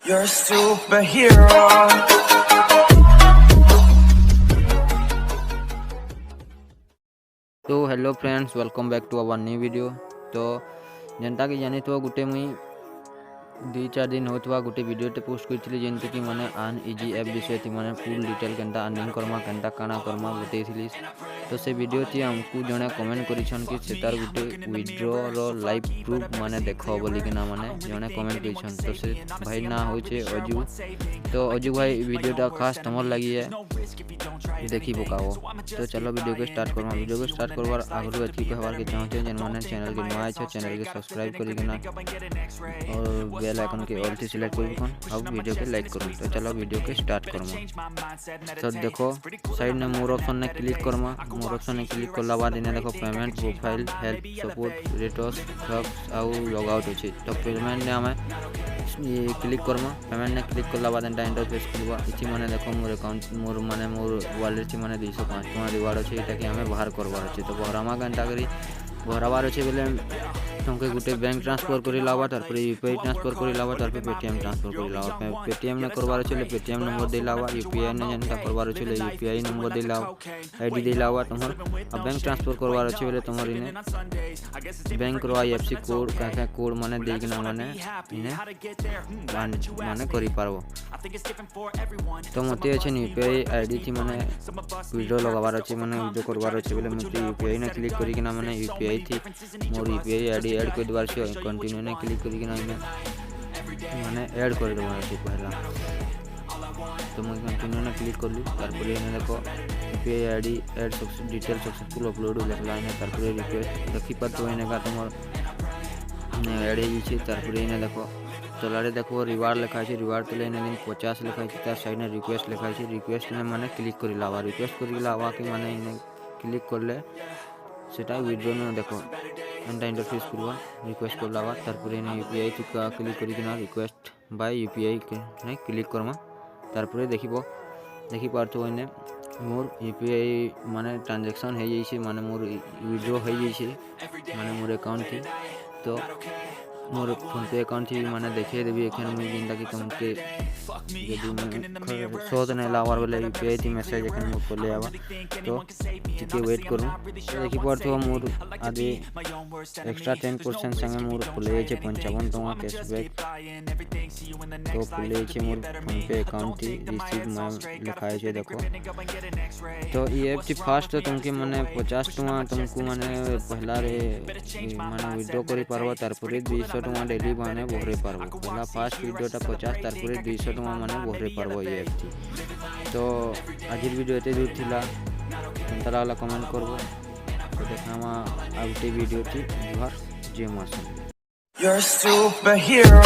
You're a superhero. तो hello friends, welcome back to our new video. तो जेनटा कि जानी तो गोटे मुई 2-4 दिन होता गोटे वीडियोटे पोस्ट करी जेनते कि मैंने आन इजी ऐप विषय थी मैंने फुल डिटेल केनता अर्निंग करमा केनता काना करमा बतई। तो से वीडियो थी हमको जड़े कमेंट करिछन कि सेतार गोटे विड्रो लाइव प्रूफ माने देख बोलिकिना माने जड़े कमेंट करिछन। तो से भाई ना होचे अजू। तो अजू भाई वीडियोटा खास तुमर लगी है देखी पकाओ। तो चलो वीडियो को स्टार्ट करमा। वीडियो को स्टार्ट करवार आगु एथी कहवार के चाहते जेन माने चैनल के नया है चैनल के सब्सक्राइब करिकिना और बेल आइकन के ऑल थी सिलेक्ट करिकन अब वीडियो के लाइक करूँ। तो चलो वीडियो के स्टार्ट करमा। तो देखो साइड में मोर ऑप्शन ने क्लिक करमा। मोर ऑप्शन ने क्लिक करला बाद इन्हें देखो payment profile help support rates ड्रग्स आउ लॉग आउट अच्छे। तो पेमेंट ने हमें ये क्लिक करमा। पेमेंट ने क्लिक करला बाद एंटा इंटरफेस खुलवा। इथि माने देखो मोर अकाउंट मोर माने मोर वॉलेट थी माने 205 टका रिवार्ड अच्छे एटा कि हमें बाहर करवार अच्छे। तो भरामा घंटा करी भराबार अच्छे बेले तुमके गोटे बैंक ट्रांसफर कर लावा तार यूपीआई ट्रांसफर कर लावा तार पेटीएम ट्रांसफर कर लावा। पेटीएम ने करवार अच्छे पेटीएम नंबर दे लावा। यूपीआई ने जनता करवार अच्छे यूपीआई नंबर दे लावा आईडी दे लावा तुम्हार। अब बैंक ट्रांसफर करवार अच्छे बेले तुम्हार इन्हें बैंक रो आईएफसी कोड क्या कोड माने देना माने इन्हें माने करि पारबो। तो मते अच्छे यूपीआई आईडी थी माने वीडियो लगावार अच्छे माने वीडियो करवार अच्छे बेले मते यूपीआई ने क्लिक करिकिना माने यूपीआई थी मोर यूपीआई आईडी ऐड कर देवार छे। कंटिन्यू ने क्लिक करिकिना इने माने ऐड कर देवार छे पहला। तो मैं कंटिन्यू ने क्लिक करली तार पर इने देखो UPI ID add detail successful upload लिखला इने तार पर रिक्वेस्ट देखि पर तो इने का तुमर ऐड हे छे। तार पर इने देखो तलारे देखो रिवार्ड लिखा है। रिवार्ड तले इन दिन 50 लिखा है। तार साइड में रिक्वेस्ट लिखा है। रिक्वेस्ट ने माने क्लिक कर लावा। रिक्वेस्ट कर लावा कि माने इन क्लिक कर ले सेटा विड्रो ने देखो एंटा इंटरफेस करवा रिक्वेस्ट कर लावा। तार पर इन यूपीआई का क्लिक करिकिना रिक्वेस्ट बाय यूपीआई के ने क्लिक करमा। तार पर देखि पारथो इने मोर यूपीआई माने ट्रांजैक्शन है जैसे माने मोर विड्रो है जैसे माने मोर अकाउंट थी। तो मोर फोन पे अकाउंट थी माने देखिए देवी एखन मुई जिंदा कि तुमके यदि शोध नहीं लावार वाले यूपीआई थी मैसेज एखन मोर को ले आवा। तो टिके वेट करूँ। तो देखि पारथो मोर आदि एक्स्ट्रा 10% संगे मोर खुले छे 55 टका कैशबैक। तो खुले छे मोर फोन पे अकाउंट थी रिसीव मैं लिखाए छे देखो। तो ये ऐप थी फास्ट तुमके माने 50 टका तुमको माने पहला रे माने विड्रो करि पारबो तार पर 200 टका डेली माने भरे पारबो। पहला फास्ट वीडियोटा 50 तार पर 200 टका माने भरे पारबो ये ऐप थी। तो आज वीडियो एते दूर थिला केनता लागला कमेंट करबो। तो देखामा आउटे वीडियो थी जुहार जय मां। You're a superhero.